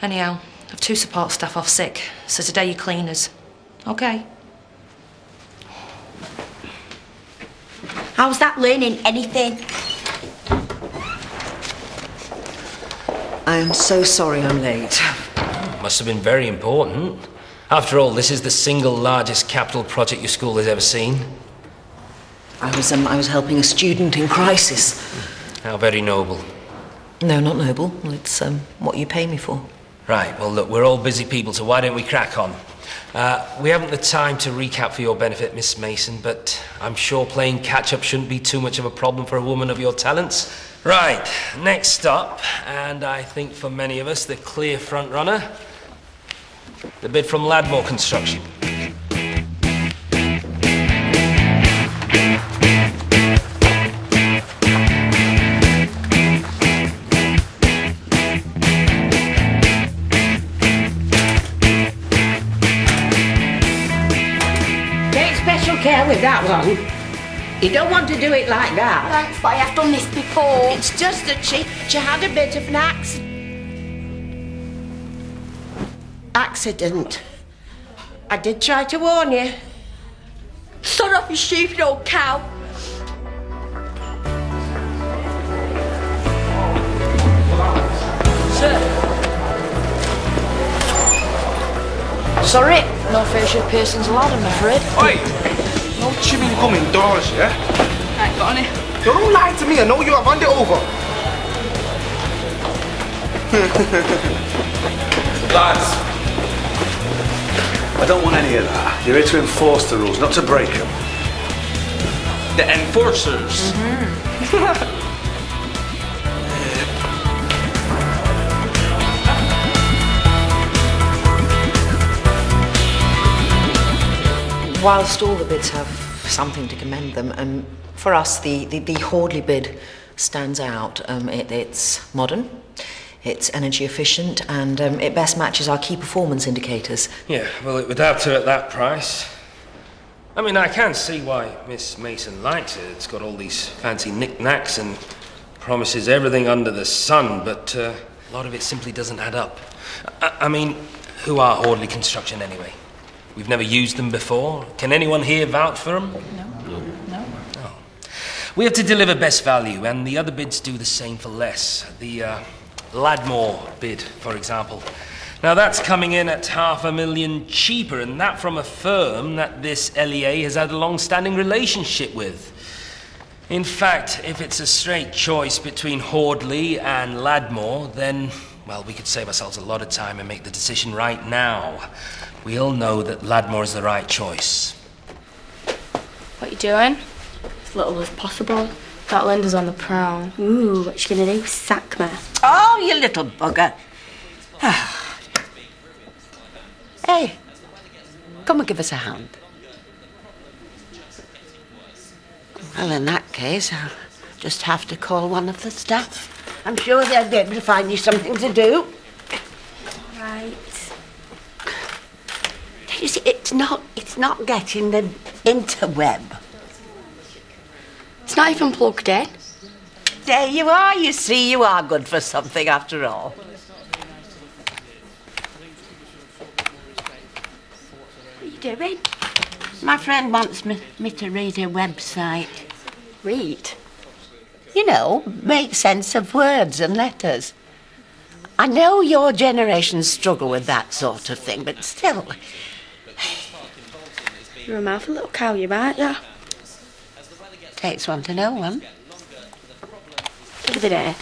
Anyhow, I've 2 support staff off sick, so today you're cleaners. OK? How's that learning anything? I am so sorry I'm late. Must have been very important. After all, this is the single largest capital project your school has ever seen. I was helping a student in crisis. How very noble. No, not noble. Well, it's what you pay me for. Right, well look, we're all busy people, so why don't we crack on? We haven't the time to recap for your benefit, Miss Mason, but I'm sure playing catch-up shouldn't be too much of a problem for a woman of your talents. Right, next stop, and I think for many of us, the clear front runner, the bid from Ladmore Construction. Care with that one. You don't want to do it like that. Thanks, but I have done this before. It's just that she had a bit of an accident. I did try to warn you. Sod off, you stupid old cow. Sir. Sorry, no facial piercings allowed, I'm afraid. Oi! No chewing gum indoors, yeah? I ain't got any. Don't lie to me, I know you have hand it over. Lads, I don't want any of that. You're here to enforce the rules, not to break them. The enforcers. Whilst all the bids have something to commend them, for us the Hordley bid stands out. It's modern, it's energy efficient, and it best matches our key performance indicators. Yeah, well, it would have to at that price. I mean, I can see why Miss Mason likes it. It's got all these fancy knick-knacks and promises everything under the sun, but a lot of it simply doesn't add up. I mean, who are Hordley Construction anyway? We've never used them before. Can anyone here vouch for them? No. Oh. We have to deliver best value, and the other bids do the same for less. The Ladmore bid, for example. Now, that's coming in at $500,000 cheaper, and that from a firm that this LEA has had a long-standing relationship with. In fact, if it's a straight choice between Hordley and Ladmore, then, well, we could save ourselves a lot of time and make the decision right now. We all know that Ladmore is the right choice. What you doing? As little as possible. That Linda's on the prowl. Ooh, what you gonna do? Sack me? Oh, you little bugger. Hey, come and give us a hand. Well, in that case, I'll just have to call one of the staff. I'm sure they'll be able to find you something to do. Right. You see, it's not getting the interweb. It's not even plugged in. There you are, you see, you are good for something after all. What are you doing? My friend wants me to read her website. Read? You know, make sense of words and letters. I know your generation struggle with that sort of thing, but still... You're a mouthful little cow, you aren't you? Takes one to know one. Give it here.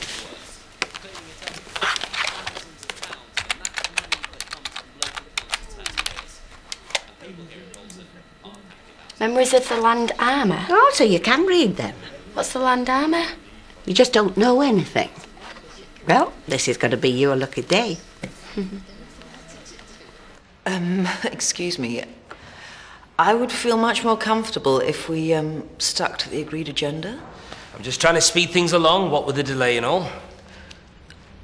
Memories of the Land Armour. Oh, so you can read them. What's the Land Armour? You just don't know anything. Well, this is going to be your lucky day. Excuse me. I would feel much more comfortable if we stuck to the agreed agenda. I'm just trying to speed things along, what with the delay and all.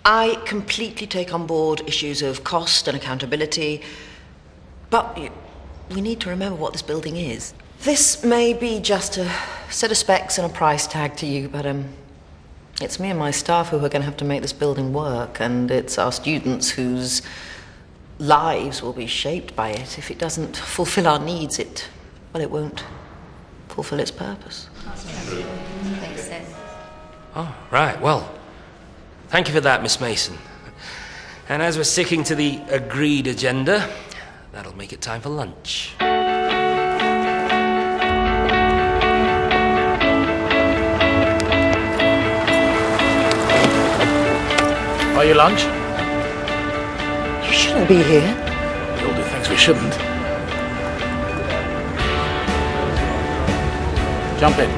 I completely take on board issues of cost and accountability, but we need to remember what this building is. This may be just a set of specs and a price tag to you, but It's me and my staff who are going to have to make this building work, and it's our students whose lives will be shaped by it. If it doesn't fulfill our needs, it won't fulfill its purpose. Makes sense. Oh, right, well, thank you for that, Miss Mason. And as we're sticking to the agreed agenda, that'll make it time for lunch. Are you lunch? You shouldn't be here. We all do things we shouldn't. Jump in.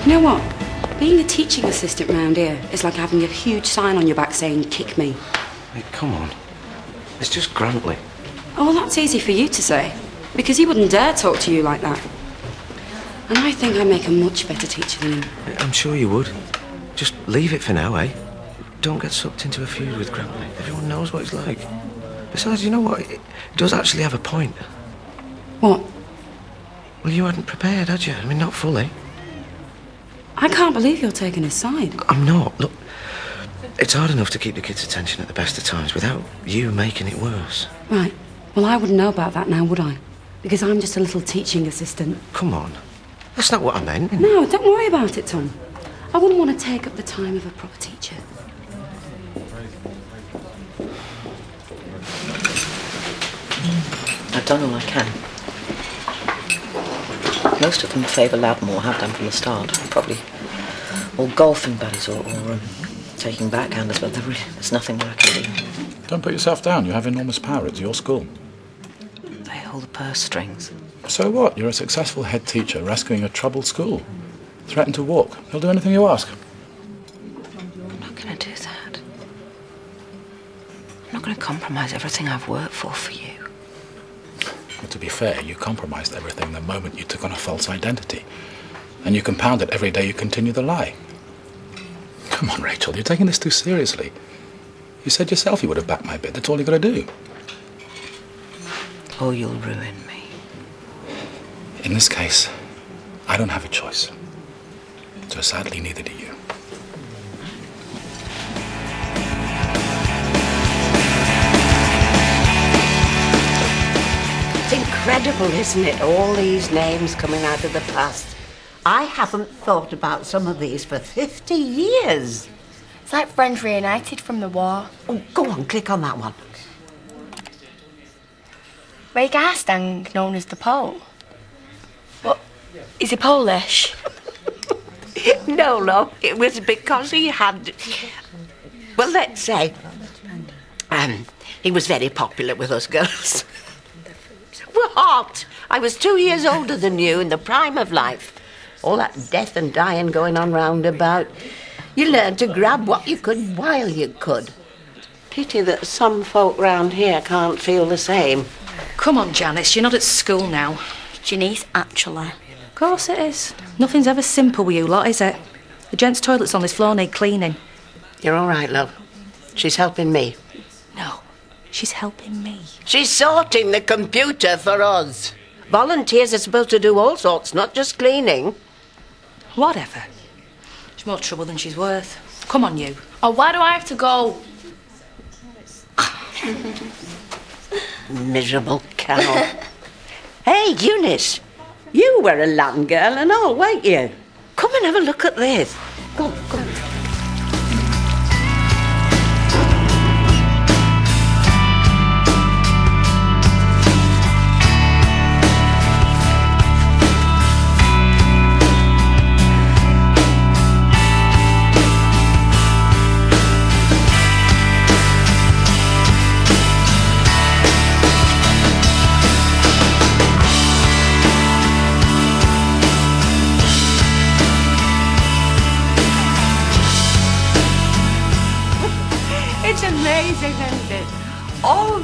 You know what? Being a teaching assistant round here is like having a huge sign on your back saying, "Kick me." Hey, come on. It's just Grantley. Oh, well, that's easy for you to say, because he wouldn't dare talk to you like that. And I think I make a much better teacher than him. I'm sure you would. Just leave it for now, eh? Don't get sucked into a feud with Grantley. Everyone knows what he's like. Besides, you know what? It does actually have a point. What? Well, you hadn't prepared, had you? I mean, not fully. I can't believe you're taking his side. I'm not. Look, it's hard enough to keep the kids' attention at the best of times without you making it worse. Right. Well, I wouldn't know about that now, would I? Because I'm just a little teaching assistant. Come on. That's not what I meant. No, don't worry about it, Tom. I wouldn't want to take up the time of a proper teacher. I've done all I can. Most of them favour Ladmore, have done from the start. Probably all golfing buddies or taking backhanders, but there's nothing more I can do. Don't put yourself down. You have enormous power. It's your school. They hold the purse strings. So what? You're a successful head teacher rescuing a troubled school. Threaten to walk. He'll do anything you ask. I'm not going to do that. I'm not going to compromise everything I've worked for you. But to be fair, you compromised everything the moment you took on a false identity. And you compound it every day you continue the lie. Come on, Rachel, you're taking this too seriously. You said yourself you would have backed my bid. That's all you got to do. Or you'll ruin me. In this case, I don't have a choice. So sadly, neither do you. It's incredible, isn't it? All these names coming out of the past. I haven't thought about some of these for 50 years. It's like friends reunited from the war. Oh, go on, click on that one. Ray Garstang, known as the Pole. What? Is he Polish? No, love, it was because he had... Well, let's say... he was very popular with us girls. What? I was 2 years older than you in the prime of life. All that death and dying going on round about. You learned to grab what you could while you could. Pity that some folk round here can't feel the same. Come on, Janice, you're not at school now. Janice, actually. Of course it is. Nothing's ever simple with you lot, is it? The gents' toilets on this floor need cleaning. You're all right, love. She's helping me. No, she's helping me. She's sorting the computer for us. Volunteers are supposed to do all sorts, not just cleaning. Whatever. She's more trouble than she's worth. Come on, you. Oh, why do I have to go? Miserable cow. Hey, Eunice, you were a land girl and all, weren't you? Come and have a look at this. Go on, go on. It's amazing, isn't it? All